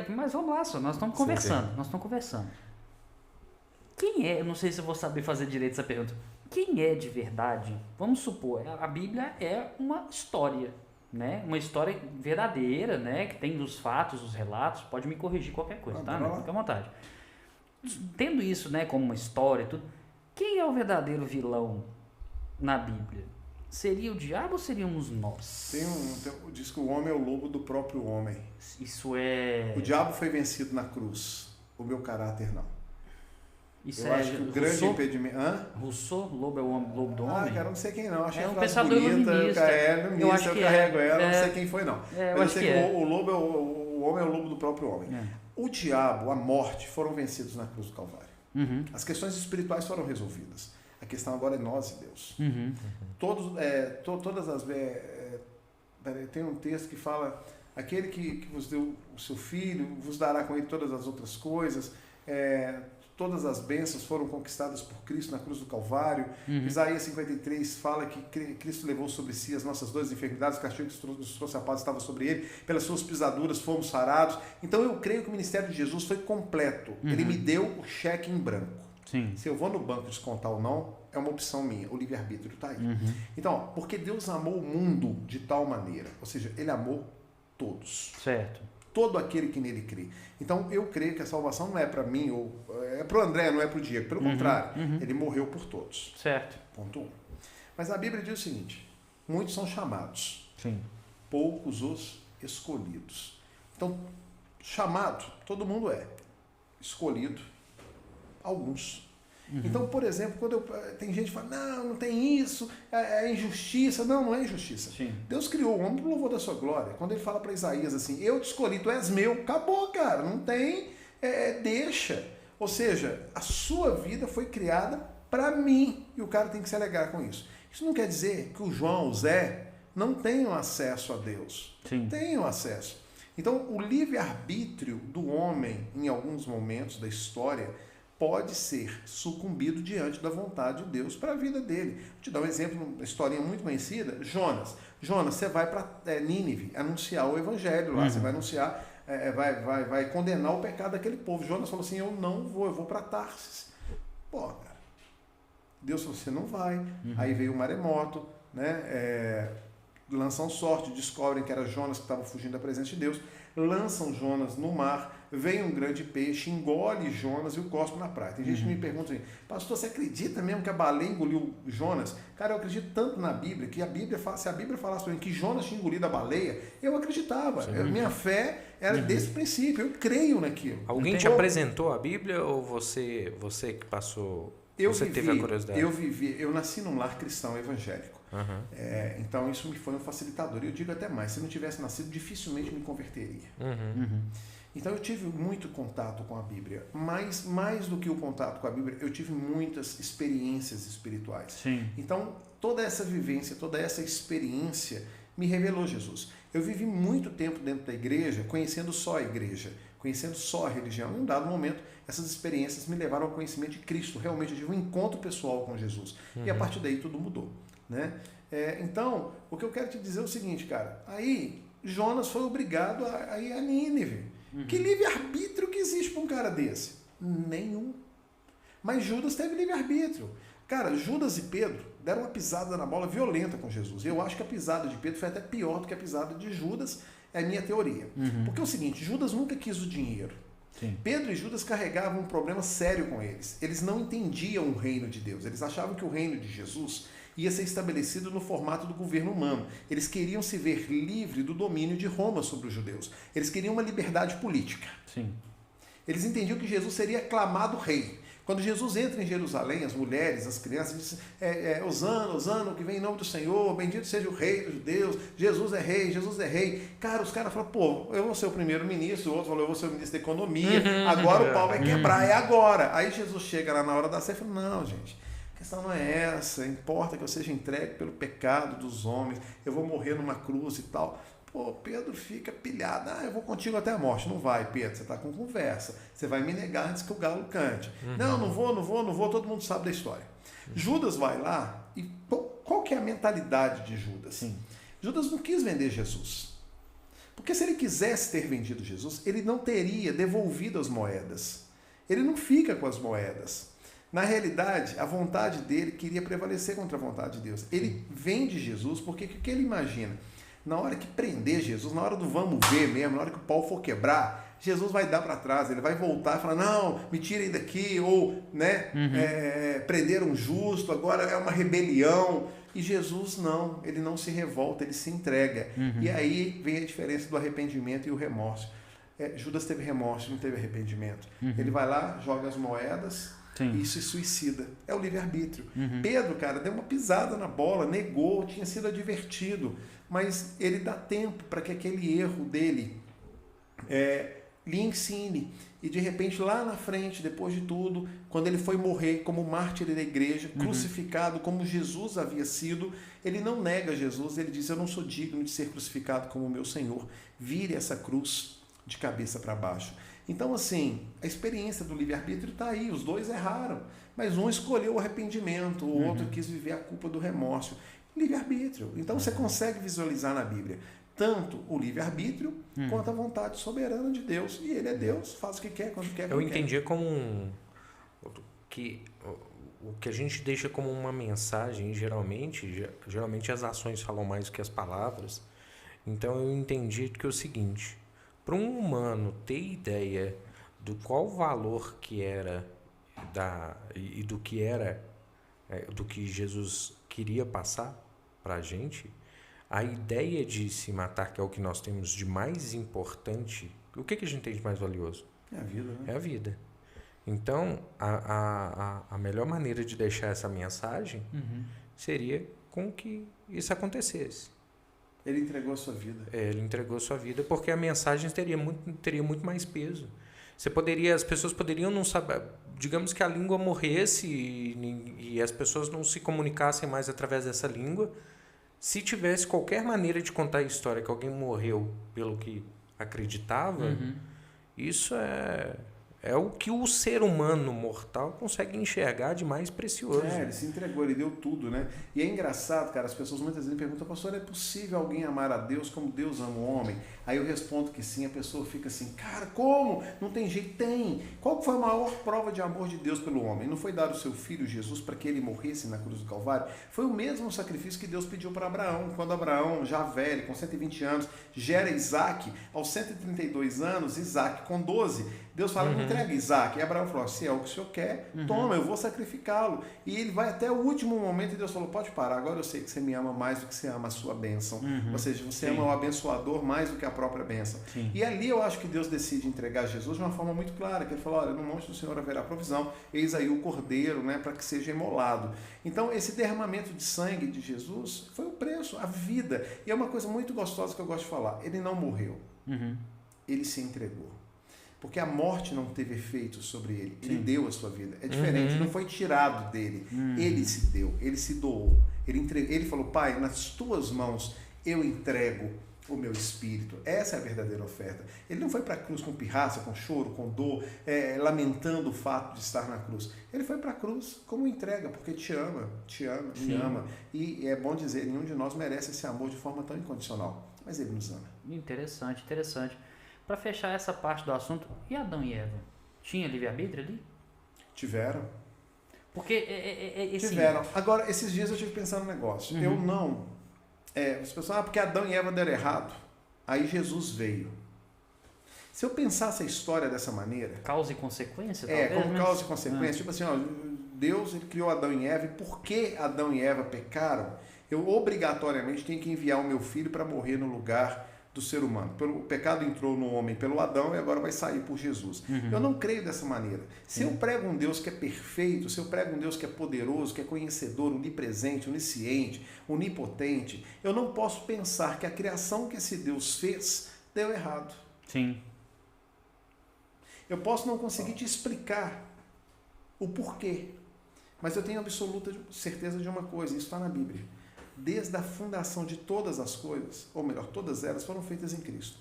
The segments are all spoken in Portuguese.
Mas vamos lá, só, nós estamos conversando, nós estamos conversando. Quem é, eu não sei se eu vou saber fazer direito essa pergunta, quem é de verdade? Vamos supor, a Bíblia é uma história, né? Uma história verdadeira, né? Que tem os fatos, os relatos, pode me corrigir qualquer coisa, tá? Fica à vontade. Tendo isso, né, como uma história e tudo, quem é o verdadeiro vilão na Bíblia? Seria o diabo ou seríamos nós? Diz que o homem é o lobo do próprio homem. Isso é... O diabo foi vencido na cruz, o meu caráter não. Isso eu acho que o grande impedimento... Rousseau, lobo é o lobo do homem? Cara, não sei quem não. Achei é a um frase pensador bonita, eu acho que eu carrego ela, não sei quem foi não. Eu acho que o lobo o homem é o lobo do próprio homem. O diabo, a morte, foram vencidos na cruz do Calvário. As questões espirituais foram resolvidas. A questão agora é nós e Deus. Todas as... tem um texto que fala: aquele que vos deu o seu filho, vos dará com ele todas as outras coisas. Todas as bênçãos foram conquistadas por Cristo na cruz do Calvário. Isaías 53 fala que Cristo levou sobre si as nossas dores e enfermidades, o castigo que nos trouxe a paz estava sobre ele, pelas suas pisaduras fomos sarados. Então eu creio que o ministério de Jesus foi completo. Ele me deu o cheque em branco. Sim. Se eu vou no banco descontar ou não, é uma opção minha. O livre-arbítrio está aí. Então, porque Deus amou o mundo de tal maneira, ou seja, ele amou todos. Certo. Todo aquele que nele crê. Então, eu creio que a salvação não é para mim, ou é para o André, não é para o Diego. Pelo contrário, ele morreu por todos. Certo. Ponto 1. Mas a Bíblia diz o seguinte: muitos são chamados, sim, poucos os escolhidos. Então, chamado, todo mundo é. Escolhido, alguns. Então, por exemplo, tem gente que fala: não tem isso, é injustiça. Não é injustiça. Sim. Deus criou o homem para o louvor da sua glória. Quando ele fala para Isaías assim: eu te escolhi, tu és meu, acabou, cara, não tem, deixa. Ou seja, a sua vida foi criada para mim e o cara tem que se alegrar com isso. Isso não quer dizer que o João, o Zé, não tenham acesso a Deus. Sim. Tenham acesso. Então, o livre-arbítrio do homem, em alguns momentos da história, pode ser sucumbido diante da vontade de Deus para a vida dele. Vou te dar um exemplo, uma historinha muito conhecida: Jonas. Jonas, você vai para Nínive anunciar o evangelho lá, você vai anunciar, vai condenar o pecado daquele povo. Jonas falou assim: eu não vou, eu vou para Tarsis. Pô, cara, Deus falou: você não vai. Aí veio o maremoto, né? Lançam sorte, descobrem que era Jonas que estava fugindo da presença de Deus, lançam Jonas no mar, vem um grande peixe, engole Jonas e o cospe na praia. Tem gente que me pergunta assim: pastor, você acredita mesmo que a baleia engoliu Jonas? Cara, eu acredito tanto na Bíblia, que se a Bíblia falasse para mim que Jonas tinha engolido a baleia, eu acreditava. Minha fé era desse princípio, eu creio naquilo. Alguém te apresentou a Bíblia ou você que passou... teve a curiosidade? Eu nasci num lar cristão evangélico. Então isso me foi um facilitador. Eu digo até mais: se não tivesse nascido, dificilmente me converteria. Então eu tive muito contato com a Bíblia, mas mais do que o contato com a Bíblia, eu tive muitas experiências espirituais. Sim. Então toda essa vivência, toda essa experiência me revelou Jesus. Eu vivi muito tempo dentro da igreja, conhecendo só a igreja, conhecendo só a religião. Em um dado momento, essas experiências me levaram ao conhecimento de Cristo. Realmente eu tive um encontro pessoal com Jesus. E a partir daí tudo mudou, né? Então, o que eu quero te dizer é o seguinte, cara: aí Jonas foi obrigado a ir a Nínive. Que livre-arbítrio que existe para um cara desse? Nenhum. Mas Judas teve livre-arbítrio. Cara, Judas e Pedro deram uma pisada na bola violenta com Jesus. Eu acho que a pisada de Pedro foi até pior do que a pisada de Judas, é a minha teoria. Porque é o seguinte: Judas nunca quis o dinheiro. Sim. Pedro e Judas carregavam um problema sério com eles. Eles não entendiam o reino de Deus. Eles achavam que o reino de Jesus ia ser estabelecido no formato do governo humano. Eles queriam se ver livre do domínio de Roma sobre os judeus. Eles queriam uma liberdade política. Sim. Eles entendiam que Jesus seria aclamado rei. Quando Jesus entra em Jerusalém, as mulheres, as crianças dizem: Hosana, Hosana, que vem em nome do Senhor, bendito seja o rei dos judeus, Jesus é rei, Jesus é rei. Cara, os caras falam: pô, eu vou ser o primeiro-ministro, o outro falou: eu vou ser o ministro da economia, agora o pau vai quebrar, é agora. Aí Jesus chega lá na hora da ceia e fala: não, gente, a questão não é essa, importa que eu seja entregue pelo pecado dos homens, eu vou morrer numa cruz e tal. Pô, Pedro fica pilhado: eu vou contigo até a morte. Não vai, Pedro, você está com conversa, você vai me negar antes que o galo cante. Não vou, todo mundo sabe da história. Judas vai lá e qual que é a mentalidade de Judas? Sim. Judas não quis vender Jesus. Porque se ele quisesse ter vendido Jesus, ele não teria devolvido as moedas. Ele não fica com as moedas. Na realidade, a vontade dele queria prevalecer contra a vontade de Deus. Ele vende Jesus porque o que ele imagina? Na hora que prender Jesus, na hora do vamos ver mesmo, na hora que o pau for quebrar, Jesus vai dar para trás, ele vai voltar e falar, não, me tirem daqui, ou né, prender um justo, agora é uma rebelião. E Jesus não, ele não se revolta, ele se entrega. E aí vem a diferença do arrependimento e o remorso. Judas teve remorso, não teve arrependimento. Ele vai lá, joga as moedas, sim, e se suicida. É o livre-arbítrio. Pedro, cara, deu uma pisada na bola, negou, tinha sido advertido, mas ele dá tempo para que aquele erro dele lhe ensine. E de repente, lá na frente, depois de tudo, quando ele foi morrer como mártir da igreja, crucificado como Jesus havia sido, ele não nega Jesus, ele diz, eu não sou digno de ser crucificado como o meu Senhor. Vire essa cruz de cabeça para baixo. Então, assim, a experiência do livre-arbítrio está aí, os dois erraram, mas um escolheu o arrependimento, o outro quis viver a culpa do remorso. Livre-arbítrio. Então, você consegue visualizar na Bíblia tanto o livre-arbítrio quanto a vontade soberana de Deus. E ele é Deus, faz o que quer, quando quer, Eu entendia como o que a gente deixa como uma mensagem, geralmente as ações falam mais do que as palavras. Então, eu entendi que é o seguinte, para um humano ter ideia do qual valor que era e do que era, do que Jesus queria passar para a gente, a ideia de se matar, que é o que nós temos de mais importante, o que a gente tem de mais valioso? É a vida, né? É a vida. Então, a melhor maneira de deixar essa mensagem seria com que isso acontecesse. Ele entregou a sua vida. Ele entregou a sua vida porque a mensagem teria muito mais peso. As pessoas poderiam não saber, digamos que a língua morresse e as pessoas não se comunicassem mais através dessa língua. Se tivesse qualquer maneira de contar a história que alguém morreu pelo que acreditava, isso é o que o ser humano mortal consegue enxergar de mais precioso. Ele se entregou, ele deu tudo, né? E é engraçado, cara, as pessoas muitas vezes me perguntam, pastor, é possível alguém amar a Deus como Deus ama o homem? Aí eu respondo que sim, a pessoa fica assim, cara, como? Não tem jeito? Tem. Qual foi a maior prova de amor de Deus pelo homem? Não foi dar o seu filho Jesus para que ele morresse na cruz do Calvário? Foi o mesmo sacrifício que Deus pediu para Abraão, quando Abraão, já velho, com 120 anos, gera Isaac, aos 132 anos, Isaac com 12, Deus fala, me entrega Isaac. E Abraão falou, se é o que o senhor quer, toma, eu vou sacrificá-lo. E ele vai até o último momento e Deus falou, pode parar, agora eu sei que você me ama mais do que você ama a sua bênção. Ou seja, você ama o abençoador mais do que a própria bênção. E ali eu acho que Deus decide entregar Jesus de uma forma muito clara, que ele falou, olha, no monte do Senhor haverá provisão, eis aí o cordeiro, né, para que seja imolado. Então esse derramamento de sangue de Jesus foi o preço, a vida. E é uma coisa muito gostosa que eu gosto de falar, ele não morreu, ele se entregou. Porque a morte não teve efeito sobre ele. Ele deu a sua vida. É diferente, não foi tirado dele. Ele se deu, ele se doou. Ele falou, Pai, nas tuas mãos eu entrego o meu espírito. Essa é a verdadeira oferta. Ele não foi para a cruz com pirraça, com choro, com dor, lamentando o fato de estar na cruz. Ele foi para a cruz como entrega, porque te ama, me ama. E é bom dizer, nenhum de nós merece esse amor de forma tão incondicional. Mas ele nos ama. Interessante. Para fechar essa parte do assunto, e Adão e Eva? Tinha livre-arbítrio ali? Tiveram. Porque Tiveram. Agora, esses dias eu estive pensando no negócio. Eu não... as pessoas, porque Adão e Eva deram errado. Aí Jesus veio. Se eu pensasse a história dessa maneira... Causa e consequência, talvez? Como causa e consequência. Tipo assim, Deus ele criou Adão e Eva, e porque Adão e Eva pecaram, eu obrigatoriamente tenho que enviar o meu filho para morrer no lugar do ser humano. O pecado entrou no homem pelo Adão e agora vai sair por Jesus. Eu não creio dessa maneira. Se eu prego um Deus que é perfeito, se eu prego um Deus que é poderoso, que é conhecedor, onipresente, onisciente, onipotente, eu não posso pensar que a criação que esse Deus fez deu errado. Sim. Eu posso não conseguir te explicar o porquê, mas eu tenho absoluta certeza de uma coisa, isso está na Bíblia. Desde a fundação de todas as coisas, ou melhor, todas elas foram feitas em Cristo.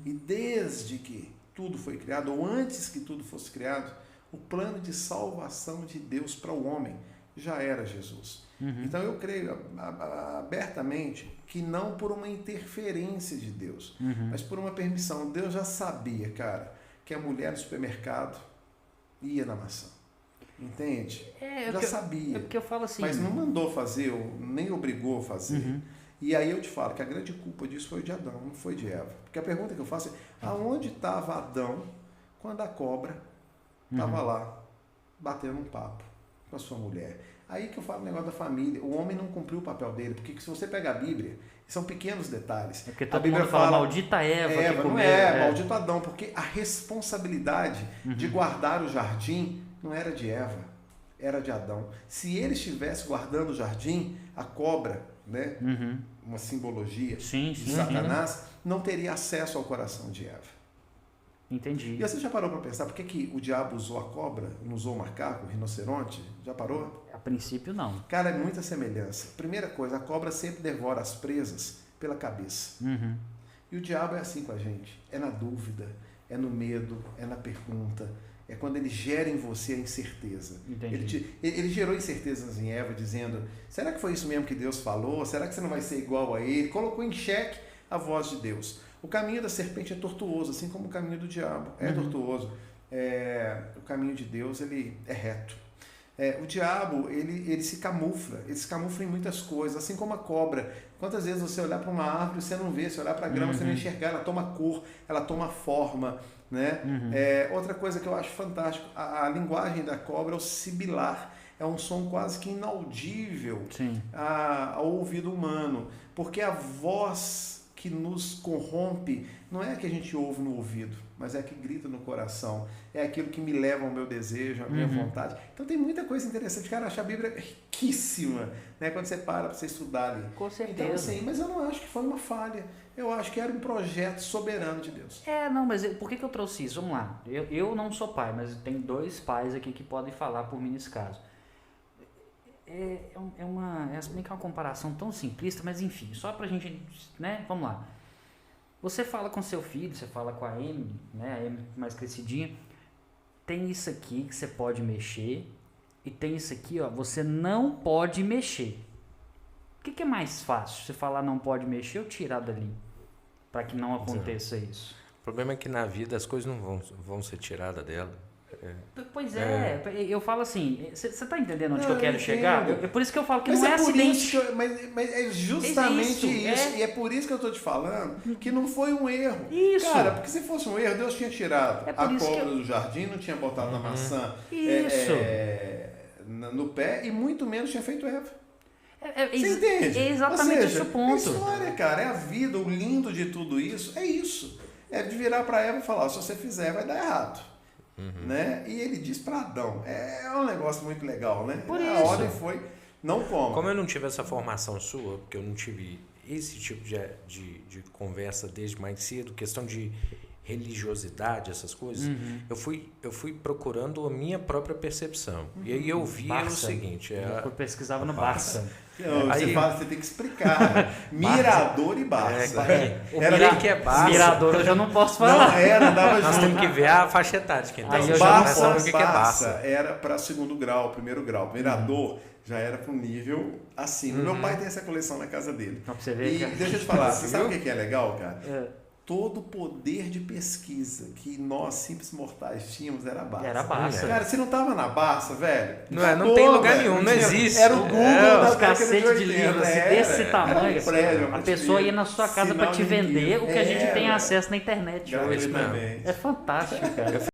E desde que tudo foi criado, ou antes que tudo fosse criado, o plano de salvação de Deus para o homem já era Jesus. Então eu creio abertamente que não por uma interferência de Deus, mas por uma permissão. Deus já sabia, cara, que a mulher no supermercado ia na maçã. Entende? Já sabia. É porque eu falo assim... Mas não mandou fazer, nem obrigou a fazer. E aí eu te falo que a grande culpa disso foi de Adão, não foi de Eva. Porque a pergunta que eu faço é, aonde estava Adão quando a cobra estava lá, batendo um papo com a sua mulher? Aí que eu falo o negócio da família. O homem não cumpriu o papel dele, porque se você pega a Bíblia, são pequenos detalhes. É porque a todo Bíblia mundo fala maldita Eva que comeu. Não é, maldito Adão, porque a responsabilidade de guardar o jardim não era de Eva, era de Adão. Se ele estivesse guardando o jardim, a cobra, né, uma simbologia de Satanás, não teria acesso ao coração de Eva. Entendi. E você já parou para pensar por que o diabo usou a cobra, não usou o macaco, o rinoceronte? Já parou? A princípio, não. Cara, é muita semelhança. Primeira coisa, a cobra sempre devora as presas pela cabeça. E o diabo é assim com a gente. É na dúvida, é no medo, é na pergunta. É quando ele gera em você a incerteza. Ele gerou incertezas em Eva, dizendo, será que foi isso mesmo que Deus falou? Será que você não vai ser igual a ele? Colocou em xeque a voz de Deus. O caminho da serpente é tortuoso, assim como o caminho do diabo é tortuoso. O caminho de Deus, ele é reto. O diabo, ele se camufla em muitas coisas, assim como a cobra. Quantas vezes você olhar para uma árvore, você não vê, você olhar para a grama, você não enxergar, ela toma cor, ela toma forma, né? Outra coisa que eu acho fantástico, a linguagem da cobra é o sibilar, é um som quase que inaudível ao ouvido humano, porque a voz que nos corrompe não é a que a gente ouve no ouvido, mas é a que grita no coração, é aquilo que me leva ao meu desejo, à minha vontade. Então tem muita coisa interessante, cara, achar a Bíblia riquíssima, né? Quando você para você estudar ali. Com certeza. Então, assim, mas eu não acho que foi uma falha, eu acho que era um projeto soberano de Deus. Não, mas por que eu trouxe isso? Vamos lá, eu não sou pai, mas tem 2 pais aqui que podem falar por mim nesse caso. É uma comparação tão simplista, mas enfim, só pra gente, né, vamos lá. Você fala com seu filho, você fala com a Emily, né, a Emily mais crescidinha, tem isso aqui que você pode mexer e tem isso aqui, ó, você não pode mexer. O que é mais fácil? Você falar não pode mexer ou tirar dali? Para que não aconteça isso. O problema é que na vida as coisas não vão ser tiradas dela. Pois eu falo assim, você tá entendendo onde que eu quero chegar? É por isso que eu falo que não é acidente. Mas é justamente isso. E é por isso que eu tô te falando que não foi um erro. Isso. Cara, porque se fosse um erro, Deus tinha tirado a cobra do jardim, não tinha botado a maçã no pé e muito menos tinha feito Eva. Você entende? É exatamente esse o ponto. É a história, cara, é a vida, o lindo de tudo isso, é isso. É de virar para Eva e falar, se você fizer, vai dar errado. Né? E ele diz para Adão, é um negócio muito legal, né? A ordem foi, não coma. Como eu não tive essa formação sua, porque eu não tive esse tipo de conversa desde mais cedo, questão de religiosidade, essas coisas, eu fui procurando a minha própria percepção. E aí eu via o seguinte... Eu pesquisava no Barça. Você tem que explicar. Mirador e Barça. O que é Barça? Mirador eu já não posso falar. Não dava Nós temos que ver a faixa etática. Então, Barça era para 2º grau, 1º grau. Mirador já era para um nível acima. Meu pai tem essa coleção na casa dele. Pra você ver, e deixa eu te falar, você sabe o que é legal, cara? Todo o poder de pesquisa que nós, simples mortais, tínhamos era a Barça. Era a Barça. Cara, se não tava na Barça, velho... Não tem lugar nenhum, não existe. Era o Google das cacete de livros desse tamanho. Prédio, a pessoa ia na sua casa para te vender o que a gente tem acesso na internet hoje. É fantástico, cara.